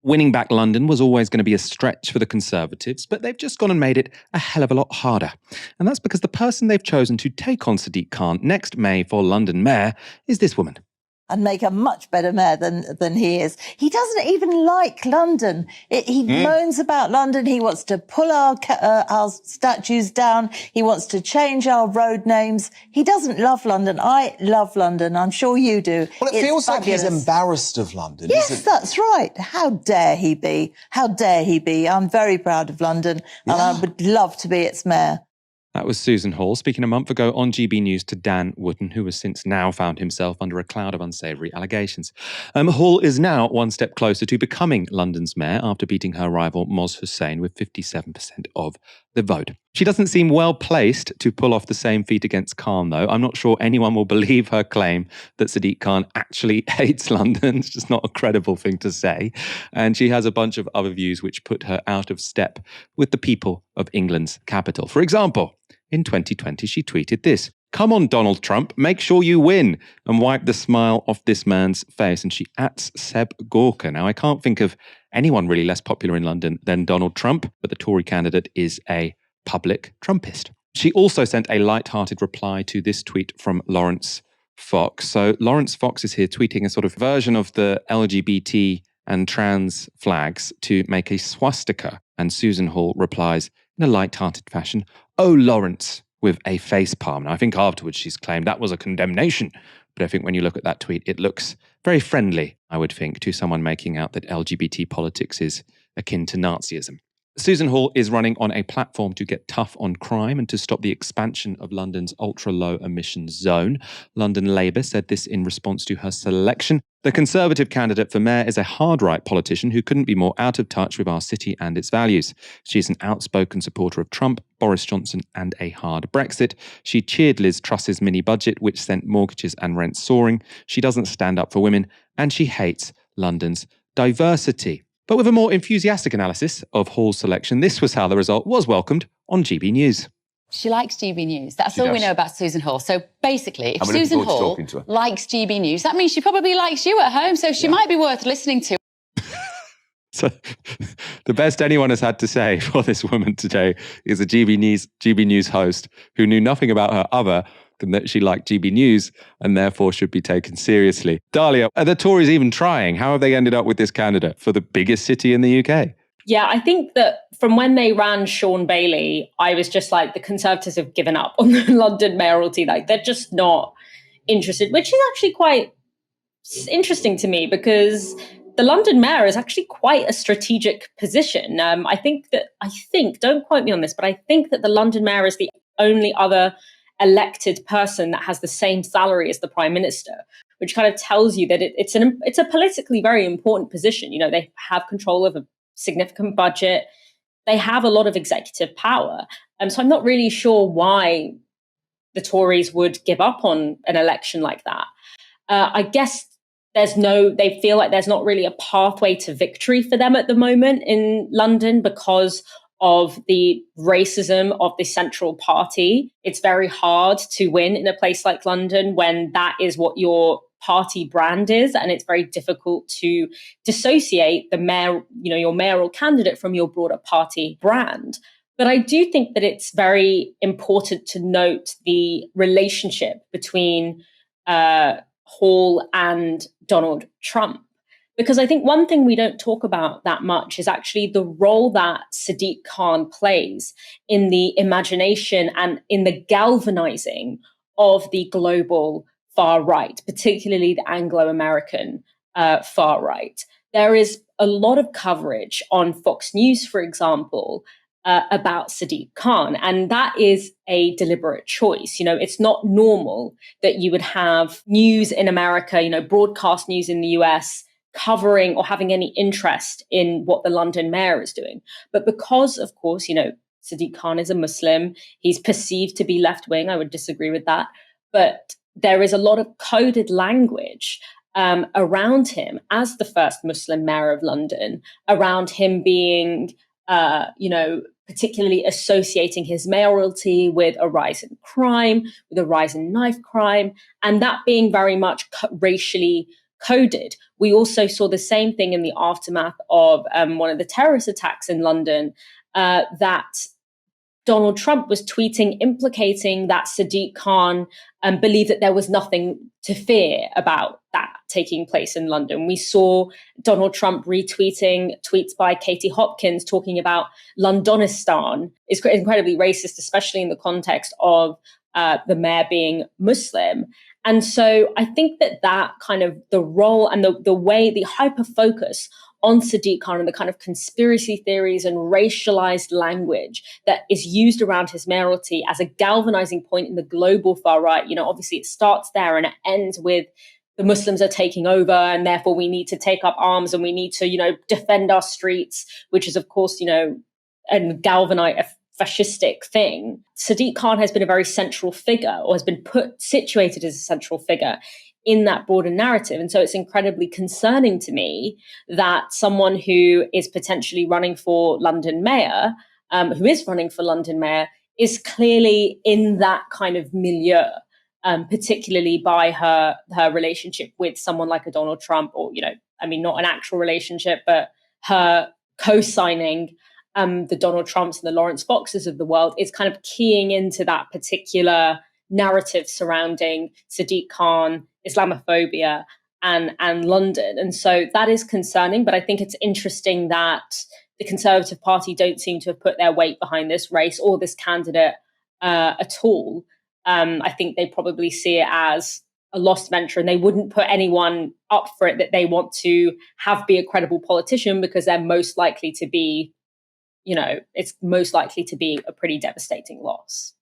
Winning back London was always going to be a stretch for the Conservatives, but they've just gone and made it a hell of a lot harder. And that's because the person they've chosen to take on Sadiq Khan next May for London Mayor is this woman. And make a much better mayor than he is. He doesn't even like London. He moans about London. He wants to pull our statues down. He wants to change our road names. He doesn't love London. I love London. I'm sure you do. Well, it feels like he's embarrassed of London. Yes, that's right. How dare he be? How dare he be? I'm very proud of London, and I would love to be its mayor. That was Susan Hall speaking a month ago on GB News to Dan Wootton, who has since now found himself under a cloud of unsavoury allegations. Hall is now one step closer to becoming London's mayor after beating her rival Moz Hussain with 57% of the vote. She doesn't seem well placed to pull off the same feat against Khan, though. I'm not sure anyone will believe her claim that Sadiq Khan actually hates London. It's just not a credible thing to say. And she has a bunch of other views which put her out of step with the people of England's capital. For example, in 2020, she tweeted this: "Come on, Donald Trump, make sure you win," and wipe the smile off this man's face. And she ats Seb Gorka. Now, I can't think of anyone really less popular in London than Donald Trump, but the Tory candidate is a public Trumpist. She also sent a light-hearted reply to this tweet from Lawrence Fox. So Lawrence Fox is here tweeting a sort of version of the LGBT and trans flags to make a swastika. And Susan Hall replies in a light-hearted fashion, "Oh, Lawrence," with a face palm. Now, I think afterwards she's claimed that was a condemnation. But I think when you look at that tweet, it looks very friendly, I would think, to someone making out that LGBT politics is akin to Nazism. Susan Hall is running on a platform to get tough on crime and to stop the expansion of London's ultra-low emissions zone. London Labour said this in response to her selection. The Conservative candidate for mayor is a hard-right politician who couldn't be more out of touch with our city and its values. She's an outspoken supporter of Trump, Boris Johnson and a hard Brexit. She cheered Liz Truss's mini-budget, which sent mortgages and rents soaring. She doesn't stand up for women, and she hates London's diversity. But with a more enthusiastic analysis of Hall's selection, this was how the result was welcomed on GB News. She likes GB News. That's all we know about Susan Hall. So basically, if Susan Hall likes GB News, that means she probably likes you at home, so she might be worth listening to. So the best anyone has had to say for this woman today is a GB News host who knew nothing about her other than that she liked GB News and therefore should be taken seriously. Dahlia, are the Tories even trying? How have they ended up with this candidate for the biggest city in the UK? Yeah, I think that from when they ran Sean Bailey, I was just like, the Conservatives have given up on the London mayoralty. Like, they're just not interested, which is actually quite interesting to me because the London mayor is actually quite a strategic position. I think, don't quote me on this, but I think that the London mayor is the only other elected person that has the same salary as the Prime Minister, which kind of tells you that it's a politically very important position. You know, they have control of a significant budget. They have a lot of executive power. So I'm not really sure why the Tories would give up on an election like that. I guess they feel like there's not really a pathway to victory for them at the moment in London because of the racism of the central party. It's very hard to win in a place like London when that is what your party brand is, and it's very difficult to dissociate the mayor, your mayoral candidate from your broader party brand. But I do think that it's very important to note the relationship between Hall and Donald Trump. Because I think one thing we don't talk about that much is actually the role that Sadiq Khan plays in the imagination and in the galvanizing of the global far right, particularly the Anglo-American far right. There is a lot of coverage on Fox News, for example, about Sadiq Khan. And that is a deliberate choice. It's not normal that you would have news in America, broadcast news in the US, covering or having any interest in what the London mayor is doing. But because, of course, Sadiq Khan is a Muslim, he's perceived to be left-wing. I would disagree with that. But there is a lot of coded language around him as the first Muslim mayor of London, around him being, particularly associating his mayoralty with a rise in crime, with a rise in knife crime, and that being very much racially coded. We also saw the same thing in the aftermath of one of the terrorist attacks in London, that Donald Trump was tweeting implicating that Sadiq Khan believed that there was nothing to fear about that taking place in London. We saw Donald Trump retweeting tweets by Katie Hopkins talking about Londonistan is incredibly racist, especially in the context of the mayor being Muslim. And so I think that kind of the role and the way, the hyper focus on Sadiq Khan and the kind of conspiracy theories and racialized language that is used around his mayoralty as a galvanizing point in the global far right. Obviously it starts there and it ends with the Muslims are taking over and therefore we need to take up arms and we need to, defend our streets, which is, of course, and galvanize a fascistic thing. Sadiq Khan has been a very central figure, or has been situated as a central figure in that broader narrative. And so it's incredibly concerning to me that someone who is potentially running for London mayor, is clearly in that kind of milieu, particularly by her relationship with someone like a Donald Trump, or, not an actual relationship, but her co-signing the Donald Trumps and the Lawrence Foxes of the world is kind of keying into that particular narrative surrounding Sadiq Khan, Islamophobia, and London. And so that is concerning, but I think it's interesting that the Conservative Party don't seem to have put their weight behind this race or this candidate at all. I think they probably see it as a lost venture, and they wouldn't put anyone up for it that they want to have be a credible politician, because they're most likely to be, it's most likely to be a pretty devastating loss.